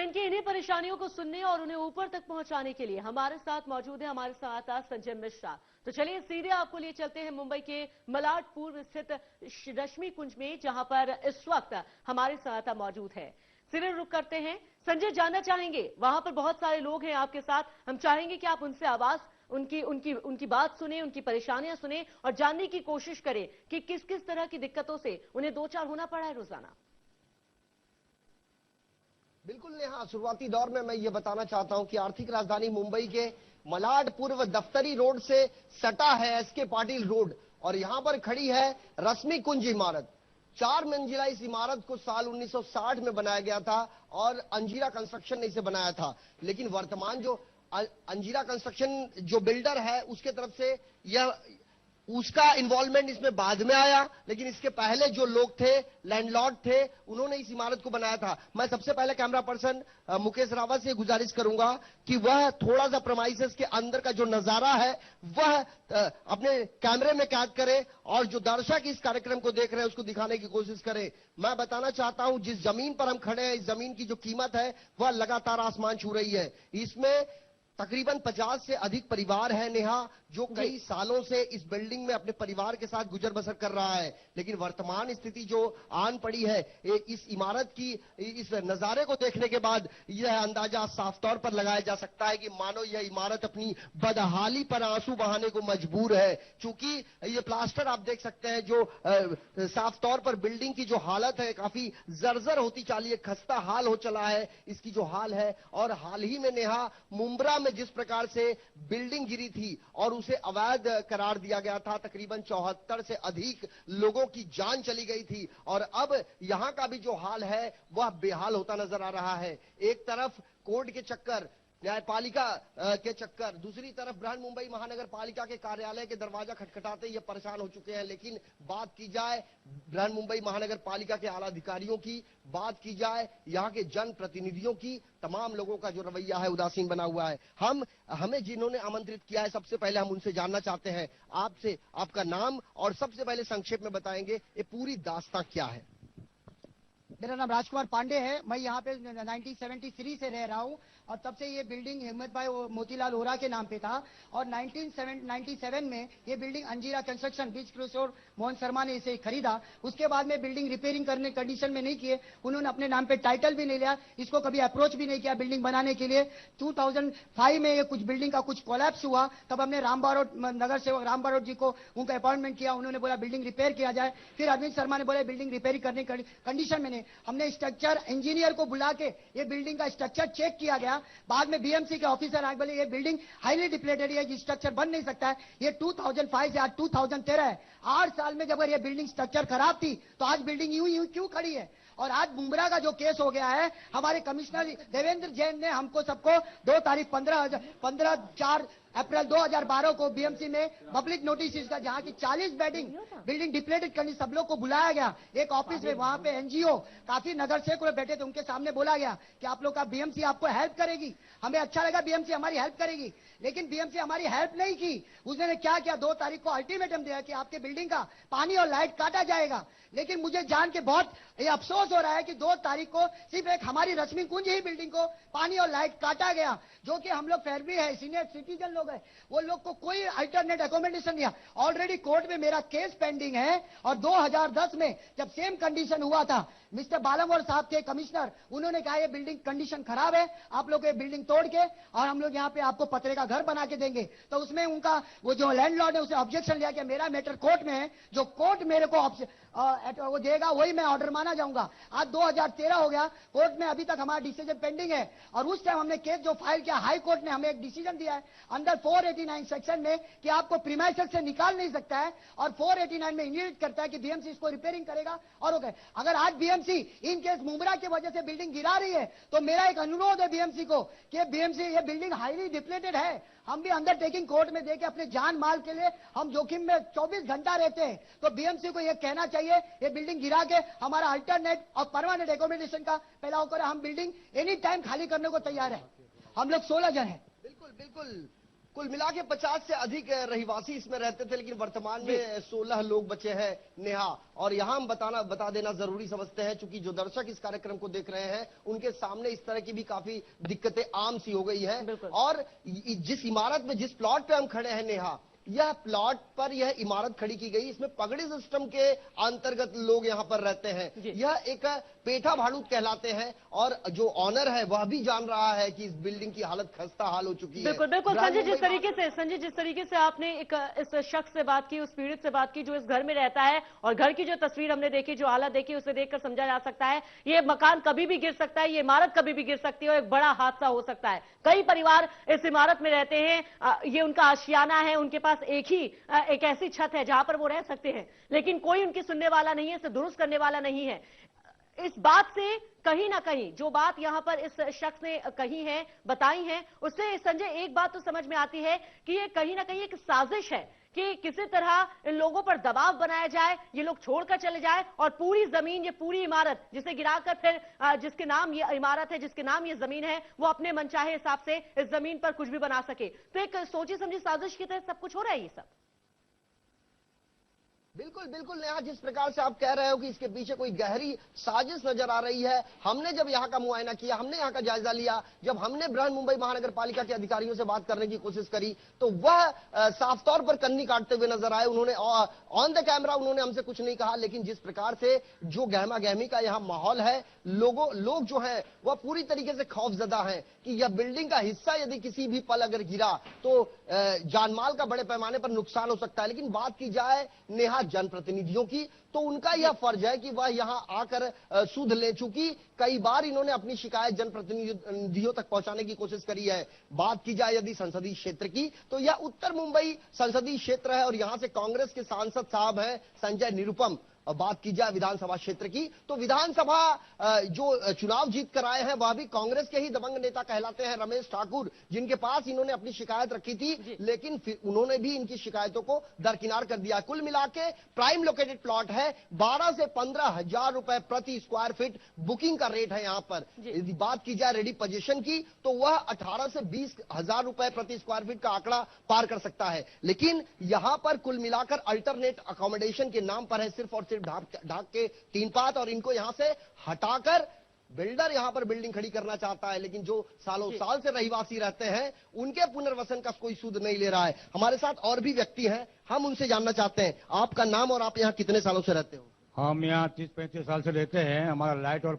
इनकी इन्हीं परेशानियों को सुनने और उन्हें ऊपर तक पहुंचाने के लिए हमारे साथ मौजूद है हमारे संवाददाता संजय मिश्रा। तो चलिए सीधे आपको लिए चलते हैं मुंबई के मलाड पूर्व स्थित रश्मि कुंज में, जहां पर इस वक्त हमारे संवाददाता मौजूद है। सीधे रुक करते हैं। संजय, जानना चाहेंगे, वहां पर बहुत सारे लोग हैं आपके साथ, हम चाहेंगे कि आप उनसे आवाज उनकी उनकी उनकी बात सुने, उनकी परेशानियां सुने और जानने की कोशिश करें कि किस किस तरह की दिक्कतों से उन्हें दो चार होना पड़ा है रोजाना। बिल्कुल नेहा, शुरुआती दौर में मैं ये बताना चाहता हूं कि आर्थिक राजधानी मुंबई के मलाड पूर्व दफ्तरी रोड से सटा है एसके पाटिल रोड और यहां पर खड़ी है रश्मि कुंज इमारत। 4 मंजिला इस इमारत को साल 1960 में बनाया गया था और अंजीरा कंस्ट्रक्शन ने इसे बनाया था। लेकिन वर्तमान जो अंजीरा कंस्ट्रक्शन जो बिल्डर है उसके तरफ से उसका इन्वॉल्वमेंट इसमें बाद में आया, लेकिन इसके पहले जो लोग थे, लैंडलॉर्ड थे, उन्होंने इस इमारत को बनाया था। मैं सबसे पहले कैमरा पर्सन मुकेश रावत से गुजारिश करूंगा कि वह थोड़ा सा प्रेमाइसेस के अंदर का जो नजारा है वह अपने कैमरे में कैद करे और जो दर्शक इस कार्यक्रम को देख रहे हैं उसको दिखाने की कोशिश करें। मैं बताना चाहता हूं, जिस जमीन पर हम खड़े हैं, इस जमीन की जो कीमत है वह लगातार आसमान छू रही है। इसमें तकरीबन 50 से अधिक परिवार है नेहा, जो कई सालों से इस बिल्डिंग में अपने परिवार के साथ गुजर बसर कर रहा है। लेकिन वर्तमान स्थिति जो आन पड़ी है, इस इमारत की इस नजारे को देखने के बाद यह अंदाजा साफ तौर पर लगाया जा सकता है कि मानो यह इमारत अपनी बदहाली पर आंसू बहाने को मजबूर है। क्योंकि ये प्लास्टर आप देख सकते हैं, जो साफ तौर पर बिल्डिंग की जो हालत है काफी जर्जर होती चाली है, खस्ता हाल हो चला है इसकी जो हाल है। और हाल ही में नेहा, मुंब्रा में जिस प्रकार से बिल्डिंग गिरी थी और उसे अवैध करार दिया गया था, तकरीबन 74 से अधिक लोगों की जान चली गई थी और अब यहां का भी जो हाल है वह बेहाल होता नजर आ रहा है। एक तरफ कोर्ट के चक्कर, न्यायपालिका के चक्कर, दूसरी तरफ बृहन मुंबई महानगर पालिका के कार्यालय के दरवाजा खटखटाते ये परेशान हो चुके हैं। लेकिन बात की जाए बृहन मुंबई महानगर पालिका के आला अधिकारियों की, बात की जाए यहाँ के जनप्रतिनिधियों की, तमाम लोगों का जो रवैया है उदासीन बना हुआ है। हमें जिन्होंने आमंत्रित किया है, सबसे पहले हम उनसे जानना चाहते हैं, आपसे आपका नाम और सबसे पहले संक्षेप में बताएंगे ये पूरी दास्तां क्या है। मेरा नाम राजकुमार पांडे है। मैं यहाँ पे 1973 से रह रहा हूँ और तब से ये बिल्डिंग हिम्मत भाई मोतीलाल वोरा के नाम पे था और 1997 में ये बिल्डिंग अंजीरा कंस्ट्रक्शन बीच किशोर मोहन शर्मा ने इसे खरीदा। उसके बाद में बिल्डिंग रिपेयरिंग करने कंडीशन में नहीं किए, उन्होंने अपने नाम पे टाइटल भी नहीं लिया, इसको कभी अप्रोच भी नहीं किया बिल्डिंग बनाने के लिए। 2005 में ये कुछ बिल्डिंग का कुछ कोलैप्स हुआ, तब हमने राम बारोट नगर सेवक राम बारोट जी को उनका अपॉइंटमेंट किया, उन्होंने बोला बिल्डिंग रिपेयर किया जाए। फिर अरविंद शर्मा ने बोला बिल्डिंग रिपेयर करने कंडीशन में नहीं। हमने स्ट्रक्चर इंजीनियर को बुला के ये बिल्डिंग का स्ट्रक्चर चेक किया गया। बाद में बीएमसी के ऑफिसर आए, बोले ये बिल्डिंग हाईली डिप्लेटेड है, ये स्ट्रक्चर बन नहीं सकता है। ये 2005 से आज 2013 है, 8 साल में जब ये बिल्डिंग स्ट्रक्चर खराब थी तो आज बिल्डिंग यूं क्यों खड़ी है। और आज मुंब्रा का जो केस हो गया है, हमारे कमिश्नर देवेंद्र जैन ने हमको सबको 2 तारीख 15 अप्रैल 2012 को बीएमसी में पब्लिक नोटिस इसका, जहां की 40 बेडिंग बिल्डिंग डिप्लेटेड करनी, सब लोग को बुलाया गया एक ऑफिस में, वहां पे एनजीओ काफी नगर सेवक बैठे थे, उनके सामने बोला गया कि आप लोग का बीएमसी आपको हेल्प करेगी। हमें अच्छा लगा बीएमसी हमारी हेल्प करेगी, लेकिन बीएमसी हमारी हेल्प नहीं की। उसने क्या किया, 2 तारीख को अल्टीमेटम दिया कि आपके बिल्डिंग का पानी और लाइट काटा जाएगा। लेकिन मुझे जान के बहुत ये अफसोस हो रहा है कि 2 तारीख को सिर्फ एक हमारी रश्मि कुंज ही बिल्डिंग को पानी और लाइट काटा गया, जो कि हम लोग फैमिली है, सीनियर सिटीजन लोग है, वो लोग को कोई अल्टरनेट अकोमोडेशन दिया। ऑलरेडी कोर्ट में मेरा केस पेंडिंग है और 2010 में जब सेम कंडीशन हुआ था, मिस्टर बालमवर साहब थे कमिश्नर, उन्होंने कहा ये बिल्डिंग कंडीशन खराब है, आप लोग ये बिल्डिंग तोड़ के और हम लोग यहाँ पे आपको पतरे का घर बना के देंगे। तो उसमें उनका वो जो लैंडलॉर्ड है उसे ऑब्जेक्शन लिया कि मेरा मैटर कोर्ट में है, जो कोर्ट मेरे को वो देगा वही मैं ऑर्डर माना जाऊंगा। आज 2013 हो गया, कोर्ट में अभी तक हमारा डिसीजन पेंडिंग है और उस टाइम हमने केस जो फाइल किया, हाई कोर्ट ने हमें एक डिसीजन दिया है अंडर 489 सेक्शन में कि आपको प्रीमाइसेस से निकाल नहीं सकता है और 489 में इंडिकेट करता है कि बीएमसी इसको रिपेयरिंग करेगा। और ओके, अगर आज बीएमसी इन केस मुंब्रा की वजह से बिल्डिंग गिरा रही है तो मेरा एक अनुरोध है बीएमसी को कि बीएमसी ये बिल्डिंग हाईली डिप्लेटेड है, हम भी अंडरटेकिंग कोर्ट में देके अपने जान माल के लिए हम जोखिम में 24 घंटा रहते हैं, तो बीएमसी को यह कहना चाहिए ये बिल्डिंग गिरा के हमारा अल्टरनेट और परमानेंट एकोमोडेशन का पहला होकर हम बिल्डिंग एनी टाइम खाली करने को तैयार है। हम लोग 16 जन हैं। बिल्कुल बिल्कुल कुल मिला के 50 से अधिक रहिवासी इसमें रहते थे, लेकिन वर्तमान में 16 लोग बचे हैं नेहा। और यहाँ हम बता देना जरूरी समझते हैं, चूंकि जो दर्शक इस कार्यक्रम को देख रहे हैं उनके सामने इस तरह की भी काफी दिक्कतें आम सी हो गई हैं। और जिस इमारत में, जिस प्लॉट पे हम खड़े हैं नेहा, यह प्लॉट पर यह इमारत खड़ी की गई, इसमें पगड़ी सिस्टम के अंतर्गत लोग यहां पर रहते हैं। यह एक पेठा भाड़ूत कहलाते हैं और जो ऑनर है वह भी जान रहा है कि इस बिल्डिंग की हालत खस्ता हाल हो चुकी है। बिल्कुल बिल्कुल संजय, जिस तरीके से आपने इस शख्स से बात की, उस पीड़ित से बात की जो इस घर में रहता है, और घर की जो तस्वीर हमने देखी, जो हालत देखी, उसे देखकर समझा जा सकता है ये मकान कभी भी गिर सकता है, ये इमारत कभी भी गिर सकती है और एक बड़ा हादसा हो सकता है। कई परिवार इस इमारत में रहते हैं, ये उनका आशियाना है, उनके पास एक ऐसी छत है जहां पर वो रह सकते हैं, लेकिन कोई उनकी सुनने वाला नहीं है, इसे दुरुस्त करने वाला नहीं है। इस बात से कहीं ना कहीं जो बात यहां पर इस शख्स ने कही है, बताई है, उससे संजय एक बात तो समझ में आती है कि ये कहीं ना कहीं एक साजिश है कि किसी तरह इन लोगों पर दबाव बनाया जाए, ये लोग छोड़कर चले जाए और पूरी जमीन, ये पूरी इमारत जिसे गिराकर फिर जिसके नाम ये इमारत है, जिसके नाम ये जमीन है, वो अपने मनचाहे हिसाब से इस जमीन पर कुछ भी बना सके। तो एक सोची समझी साजिश की तरह सब कुछ हो रहा है ये सब। बिल्कुल बिल्कुल नेहा, जिस प्रकार से आप कह रहे हो कि इसके पीछे कोई गहरी साजिश नजर आ रही है, हमने जब यहाँ का मुआयना किया, हमने यहाँ का जायजा लिया, जब हमने बृहन मुंबई महानगर पालिका के अधिकारियों से बात करने की कोशिश करी, तो वह साफ तौर पर कन्नी काटते हुए नजर आए। उन्होंने ऑन द कैमरा उन्होंने हमसे कुछ नहीं कहा, लेकिन जिस प्रकार से जो गहमा गहमी का यहाँ माहौल है, लोग जो है वह पूरी तरीके से खौफजदा है कि यह बिल्डिंग का हिस्सा यदि किसी भी पल अगर गिरा तो जानमाल का बड़े पैमाने पर नुकसान हो सकता है। लेकिन बात की जाए नेहा जनप्रतिनिधियों की, तो उनका यह फर्ज है कि वह यहां आकर सुध ले, चुकी कई बार इन्होंने अपनी शिकायत जनप्रतिनिधियों तक पहुंचाने की कोशिश करी है। बात की जाए यदि संसदीय क्षेत्र की, तो यह उत्तर मुंबई संसदीय क्षेत्र है और यहां से कांग्रेस के सांसद साहब हैं संजय निरुपम। और बात की जाए विधानसभा क्षेत्र की, तो विधानसभा जो चुनाव जीत कर आए हैं वह भी कांग्रेस के ही दबंग नेता कहलाते हैं, रमेश ठाकुर, जिनके पास इन्होंने अपनी शिकायत रखी थी, लेकिन फिर उन्होंने भी इनकी शिकायतों को दरकिनार कर दिया। कुल मिला के प्राइम लोकेटेड प्लॉट है, 12 से 15 हजार रुपए प्रति स्क्वायर फीट बुकिंग का रेट है यहाँ पर। यदि बात की जाए रेडी पोजीशन की, तो वह 18 से 20 हजार रुपए प्रति स्क्वायर फीट का आंकड़ा पार कर सकता है। लेकिन यहां पर कुल मिलाकर अल्टरनेट अकोमोडेशन के नाम पर है सिर्फ और ढाक के 3 पात, और इनको यहां से हटाकर बिल्डर यहां पर बिल्डिंग खड़ी करना चाहता है, लेकिन जो सालों साल से रहिवासी रहते हैं उनके पुनर्वसन का कोई सूद नहीं ले रहा है। हमारे साथ और भी व्यक्ति हैं, हम उनसे जानना चाहते हैं आपका नाम और आप यहां कितने सालों से रहते हो? हम यहाँ 30-35 साल से रहते हैं। हमारा लाइट और